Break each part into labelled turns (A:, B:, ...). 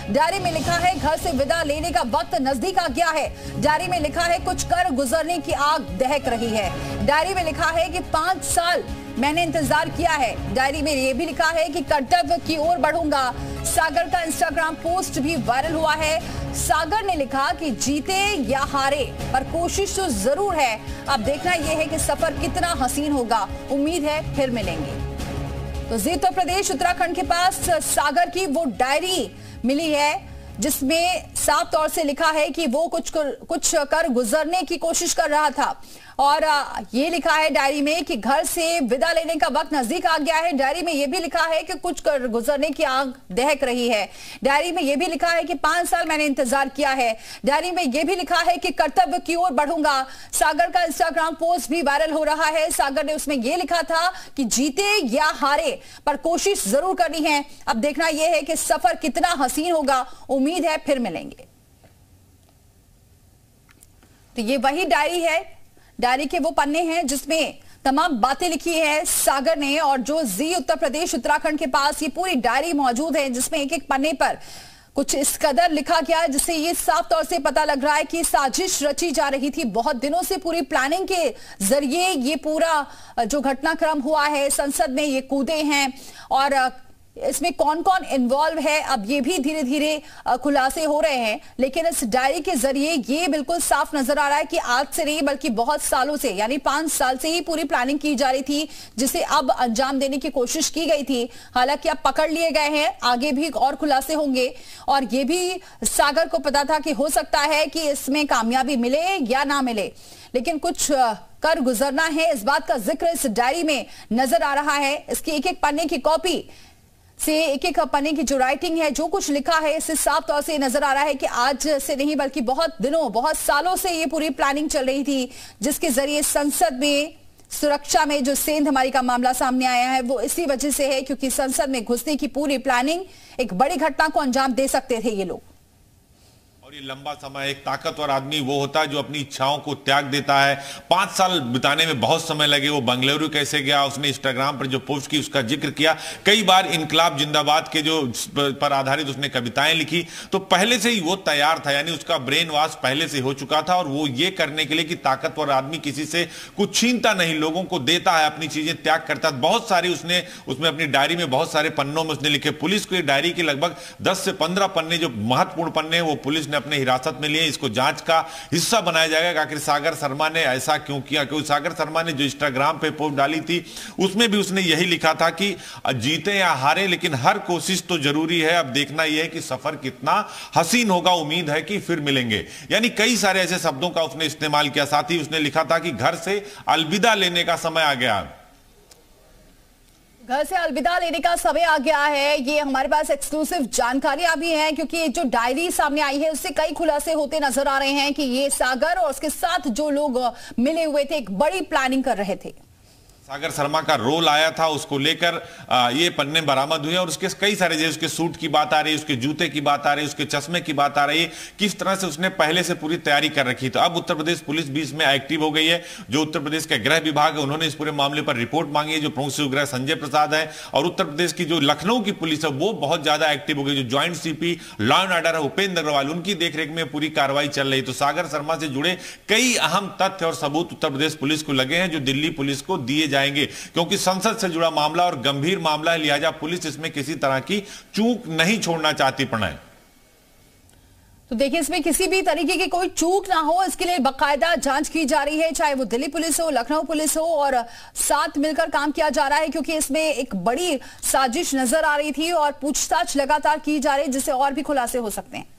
A: Diary में लिखा है घर से विदा लेने का वक्त नजदीक आ गया है। डायरी में लिखा है कुछ कर गुजरने की आग दहक रही है। डायरी में लिखा है कि 5 साल मैंने इंतजार किया है। डायरी में यह भी लिखा है कि कर्तव्य की ओर बढ़ूंगा। सागर का इंस्टाग्राम पोस्ट भी वायरल हुआ है। सागर ने लिखा कि जीते या हारे पर कोशिश तो जरूर है। अब देखना यह है कि सफर कितना हसीन होगा। उम्मीद है फिर मिलेंगे। तो जी उत्तर प्रदेश उत्तराखंड के पास सागर की वो डायरी मिली है जिसमें साफ तौर से लिखा है कि वो कुछ कर गुजरने की कोशिश कर रहा था। और ये लिखा है डायरी में कि घर से विदा लेने का वक्त नजदीक आ गया है। डायरी में ये भी लिखा है कि कुछ कर गुजरने की आग दहक रही है। डायरी में ये भी लिखा है कि 5 साल मैंने इंतजार किया है। डायरी में ये भी लिखा है कि कर्तव्य की ओर बढ़ूंगा। सागर का इंस्टाग्राम पोस्ट भी वायरल हो रहा है। सागर ने उसमें यह लिखा था कि जीते या हारे पर कोशिश जरूर करनी है। अब देखना यह है कि सफर कितना हसीन होगा। उम्मीद है फिर मिलेंगे। तो ये वही डायरी है, डायरी के वो पन्ने हैं जिसमें तमाम बातें लिखी है सागर ने। और जो जी उत्तर प्रदेश उत्तराखंड के पास ये पूरी डायरी मौजूद है जिसमें एक एक पन्ने पर कुछ इस कदर लिखा गया है जिससे ये साफ तौर से पता लग रहा है कि साजिश रची जा रही थी। बहुत दिनों से पूरी प्लानिंग के जरिए ये पूरा जो घटनाक्रम हुआ है, संसद में ये कूदे हैं और इसमें कौन कौन इन्वॉल्व है अब ये भी धीरे धीरे खुलासे हो रहे हैं। लेकिन इस डायरी के जरिए ये बिल्कुल साफ नजर आ रहा है कि आज से नहीं बल्कि बहुत सालों से यानी 5 साल से ही पूरी प्लानिंग की जा रही थी जिसे अब अंजाम देने की कोशिश की गई थी। हालांकि अब पकड़ लिए गए हैं, आगे भी और खुलासे होंगे। और ये भी सागर को पता था कि हो सकता है कि इसमें कामयाबी मिले या ना मिले, लेकिन कुछ कर गुजरना है। इस बात का जिक्र इस डायरी में नजर आ रहा है। इसकी एक एक पन्ने की कॉपी से एक एक पन्ने की जो राइटिंग है, जो कुछ लिखा है, इससे साफ तौर से नजर आ रहा है कि आज से नहीं बल्कि बहुत दिनों बहुत सालों से ये पूरी प्लानिंग चल रही थी जिसके जरिए संसद में सुरक्षा में जो सेंधमारी का मामला सामने आया है वो इसी वजह से है क्योंकि संसद में घुसने की पूरी प्लानिंग एक बड़ी घटना को अंजाम दे सकते थे ये लोग।
B: और ये लंबा समय, एक ताकतवर आदमी वो होता है जो अपनी इच्छाओं को त्याग देता है। 5 साल बिताने में बहुत समय लगे। वो बंगलुरु कैसे गया, उसने इंस्टाग्राम पर जो पोस्ट की उसका जिक्र किया, कई बार इनकलाब जिंदाबाद के जो पर आधारित उसने कविताएं लिखी। तो पहले से ही वो तैयार था, यानी उसका ब्रेन वॉश पहले से हो चुका था। और वो ये करने के लिए कि ताकतवर आदमी किसी से कुछ छीनता नहीं, लोगों को देता है, अपनी चीजें त्याग करता है। बहुत सारी उसने उसमें अपनी डायरी में बहुत सारे पन्नों में उसने लिखे। पुलिस को ये डायरी के लगभग 10 से 15 पन्ने जो महत्वपूर्ण पन्ने वो पुलिस ने अपने हिरासत में लिए। इसको जांच का हिस्सा बनाया जाएगा कि आखिर सागर शर्मा ने ऐसा क्यों किया। क्योंकि सागर शर्मा ने जो इंस्टाग्राम पे पोस्ट डाली थी उसमें भी उसने यही लिखा था कि जीते या हारे लेकिन हर कोशिश तो जरूरी है। अब देखना यह है कि सफर कितना हसीन होगा। उम्मीद है कि फिर मिलेंगे। यानी कई सारे ऐसे शब्दों का उसने इस्तेमाल किया। साथ ही उसने लिखा था कि घर से अलविदा लेने का समय आ गया।
A: घर से अलविदा लेने का समय आ गया है। ये हमारे पास एक्सक्लूसिव जानकारियां भी हैं क्योंकि जो डायरी सामने आई है उससे कई खुलासे होते नजर आ रहे हैं कि ये सागर और उसके साथ जो लोग मिले हुए थे एक बड़ी प्लानिंग कर रहे थे।
B: सागर शर्मा का रोल आया था, उसको लेकर ये पन्ने बरामद हुए। और उसके कई सारे, जैसे उसके सूट की बात आ रही है, उसके जूते की बात आ रही है, उसके चश्मे की बात आ रही है, किस तरह से उसने पहले से पूरी तैयारी कर रखी थी। अब उत्तर प्रदेश पुलिस भी इसमें एक्टिव हो गई है। जो उत्तर प्रदेश का गृह विभाग है उन्होंने इस पूरे मामले पर रिपोर्ट मांगी है। जो प्रमुख सचिव गृह संजय प्रसाद है और उत्तर प्रदेश की जो लखनऊ की पुलिस है वो बहुत ज्यादा एक्टिव हो गई। जो joint CP law and order है उपेंद्र अग्रवाल, उनकी देखरेख में पूरी कार्रवाई चल रही। तो सागर शर्मा से जुड़े कई अहम तथ्य और सबूत उत्तर प्रदेश पुलिस को लगे हैं जो दिल्ली पुलिस को दिए जाएंगे, क्योंकि संसद से जुड़ा मामला और गंभीर मामला है। लिहाजा पुलिस इसमें किसी तरह की चूक नहीं छोड़ना चाहती। प्रणय,
A: तो देखिए इसमें किसी भी तरीके की कोई चूक ना हो इसके लिए बाकायदा जांच की जा रही है, चाहे वो दिल्ली पुलिस हो, लखनऊ पुलिस हो, और साथ मिलकर काम किया जा रहा है क्योंकि इसमें एक बड़ी साजिश नजर आ रही थी और पूछताछ लगातार की जा रही है जिससे और भी खुलासे हो सकते हैं।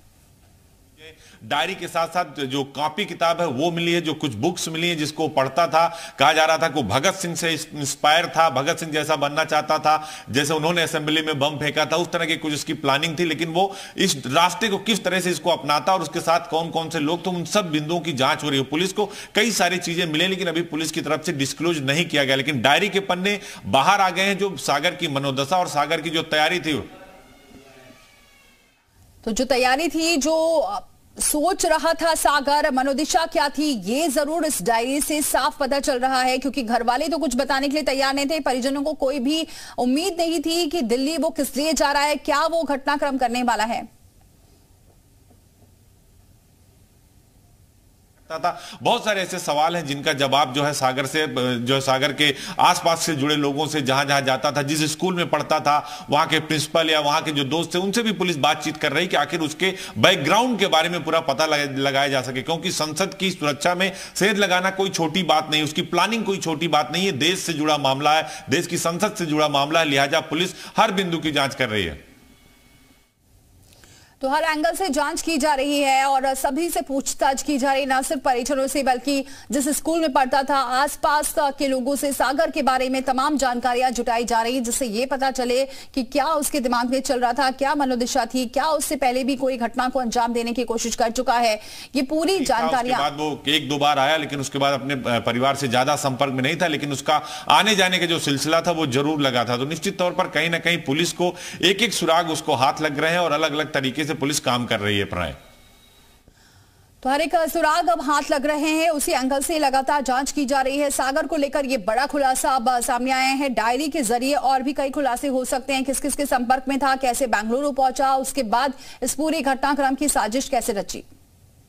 B: डायरी के साथ साथ जो कॉपी किताब है वो मिली है, जो कुछ बुक्स मिली है जिसको पढ़ता था। कहा जा रहा था कि भगत सिंह से इंस्पायर था, भगत सिंह जैसा बनना चाहता था, जैसे उन्होंने असेंबली में बम फेंका था, उस तरह की कुछ उसकी प्लानिंग थी। लेकिन वो इस रास्ते को किस तरह से इसको अपनाता और उसके साथ कौन कौन से लोग थे, उन सब बिंदुओं की जांच हो रही है। पुलिस को कई सारी चीजें मिले लेकिन अभी पुलिस की तरफ से डिस्क्लोज नहीं किया गया। लेकिन डायरी के पन्ने बाहर आ गए हैं, जो सागर की मनोदशा और सागर की जो तैयारी थी,
A: तो जो तैयारी थी, जो सोच रहा था सागर, मनोदिशा क्या थी, ये जरूर इस डायरी से साफ पता चल रहा है क्योंकि घर वाले तो कुछ बताने के लिए तैयार नहीं थे। परिजनों को कोई भी उम्मीद नहीं थी कि दिल्ली वो किस लिए जा रहा है, क्या वो घटनाक्रम करने वाला है।
B: था। बहुत सारे ऐसे सवाल हैं जिनका जवाब जो है सागर से, जो है सागर के आसपास से जुड़े लोगों से, जहां जहां जाता था, जिस स्कूल में पढ़ता था, वहां के प्रिंसिपल या वहां के जो दोस्त थे, उनसे भी पुलिस बातचीत कर रही कि आखिर उसके बैकग्राउंड के बारे में पूरा पता लगाया जा सके, क्योंकि संसद की सुरक्षा में सेंध लगाना कोई छोटी बात नहीं, उसकी प्लानिंग कोई छोटी बात नहीं है। देश से जुड़ा मामला है, देश की संसद से जुड़ा मामला है, लिहाजा पुलिस हर बिंदु की जांच कर रही है।
A: तो हर एंगल से जांच की जा रही है और सभी से पूछताछ की जा रही है, न सिर्फ परिजनों से बल्कि जिस स्कूल में पढ़ता था आसपास के लोगों से सागर के बारे में तमाम जानकारियां जुटाई जा रही है, जिससे ये पता चले कि क्या उसके दिमाग में चल रहा था, क्या मनोदशा थी, क्या उससे पहले भी कोई घटना को अंजाम देने की कोशिश कर चुका है। ये पूरी जानकारियां।
B: उसके बाद वो एक दो बार आया, लेकिन उसके बाद अपने परिवार से ज्यादा संपर्क में नहीं था, लेकिन उसका आने जाने का जो सिलसिला था वो जरूर लगा था। तो निश्चित तौर पर कहीं ना कहीं पुलिस को एक एक सुराग उसको हाथ लग रहे हैं और अलग अलग तरीके से पुलिस काम कर रही है। प्रणय,
A: तो हर एक सुराग अब हाथ लग रहे हैं, उसी एंगल से लगातार जांच की जा रही है। सागर को लेकर ये बड़ा खुलासा अब सामने आए हैं। डायरी के जरिए और भी कई खुलासे हो सकते हैं, किस किस के संपर्क में था, कैसे बेंगलुरु पहुंचा, उसके बाद इस पूरी घटनाक्रम की साजिश कैसे रची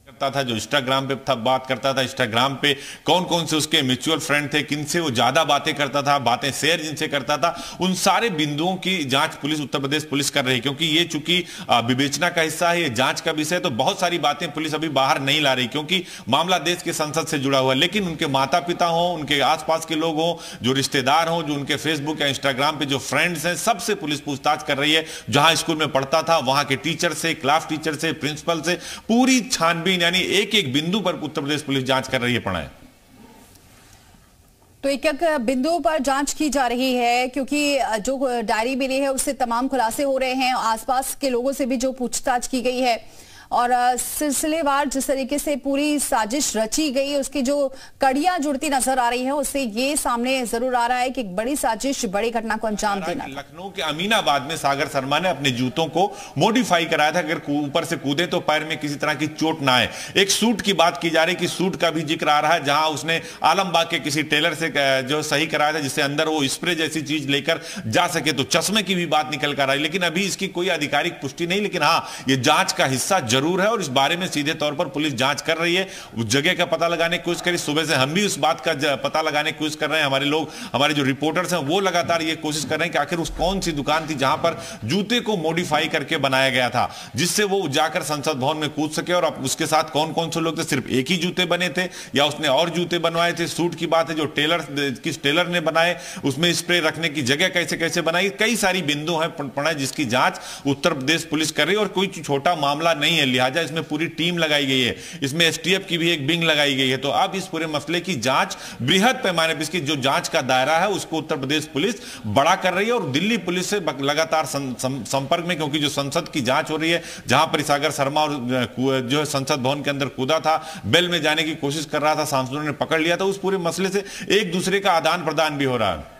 B: करता था, जो इंस्टाग्राम पे था बात करता था, इंस्टाग्राम पे कौन कौन से उसके म्यूचुअल फ्रेंड थे, किनसे वो ज्यादा बातें करता था, बातें शेयर जिनसे करता था, उन सारे बिंदुओं की जांच पुलिस, उत्तर प्रदेश पुलिस कर रही है। क्योंकि ये चूंकि विवेचना का हिस्सा है, ये जांच का विषय है, तो बहुत सारी बातें पुलिस अभी बाहर नहीं ला रही, क्योंकि मामला देश के संसद से जुड़ा हुआ है। लेकिन उनके माता पिता हो, उनके आसपास के लोग हो, जो रिश्तेदार हो, जो उनके फेसबुक या इंस्टाग्राम पे जो फ्रेंड्स हैं, सबसे पुलिस पूछताछ कर रही है। जहां स्कूल में पढ़ता था वहां के टीचर से, क्लास टीचर से, प्रिंसिपल से, पूरी छानबीन, यानी एक एक बिंदु पर उत्तर प्रदेश पुलिस जांच कर रही है। प्रणय,
A: तो एक एक बिंदु पर जांच की जा रही है, क्योंकि जो डायरी मिली है उससे तमाम खुलासे हो रहे हैं, आसपास के लोगों से भी जो पूछताछ की गई है और सिलसिलेवार जिस तरीके से पूरी साजिश रची गई, उसकी जो कड़ियां जुड़ती नजर आ रही है, उससे ये सामने जरूर आ रहा है कि एक बड़ी साजिश, बड़ी घटना को अंजाम देना।
B: लखनऊ के अमीनाबाद में सागर शर्मा ने अपने जूतों को मॉडिफाई कराया था, अगर ऊपर से कूदे तो पैर में किसी तरह की चोट ना आए। एक सूट की बात की जा रही है कि सूट का भी जिक्र आ रहा है, जहां उसने आलमबाग के किसी टेलर से जो सही कराया था, जिससे अंदर वो स्प्रे जैसी चीज लेकर जा सके। तो चश्मे की भी बात निकल कर आई, लेकिन अभी इसकी कोई आधिकारिक पुष्टि नहीं, लेकिन हाँ, ये जांच का हिस्सा जरूर है और इस बारे में सीधे तौर पर पुलिस जांच कर रही है। उस जगह का पता लगाने की कोशिश करी, सुबह से हम भी उस बात का पता लगाने की कोशिश कर रहे हैं। हमारे लोग, हमारे जो रिपोर्टर्स हैं, वो लगातार ये कोशिश कर रहे हैं कि आखिर उस कौन सी दुकान थी जहां पर जूते को मॉडिफाई करके बनाया गया था, जिससे वो जाकर संसद भवन में कूद सके। और अब उसके साथ कौन कौन से लोग थे, सिर्फ एक ही जूते बने थे या उसने और जूते बनवाए थे। सूट की बात है, जो टेलर, किस टेलर ने बनाए, उसमें स्प्रे रखने की जगह कैसे कैसे बनाई, कई सारी बिंदु है पड़ा, जिसकी जांच उत्तर प्रदेश पुलिस कर रही है। और कोई छोटा मामला नहीं है, लिहाजा इसमें पूरी टीम लगाई गई है, इसमें एसटीएफ की भी एक विंग लगाई गई है। तो अब इस पूरे मसले की जांच बृहद पैमाने पर, इसकी जो जांच का दायरा है उसको उत्तर प्रदेश पुलिस बड़ा कर रही है और दिल्ली पुलिस से लगातार संपर्क में, क्योंकि जो संसद की जांच हो रही है, जहां पर सागर शर्मा और जो है संसद भवन के अंदर कूदा था, बेल में जाने की कोशिश कर रहा था, सांसदों ने पकड़ लिया था, उस पूरे मसले से एक दूसरे का आदान प्रदान भी हो रहा है।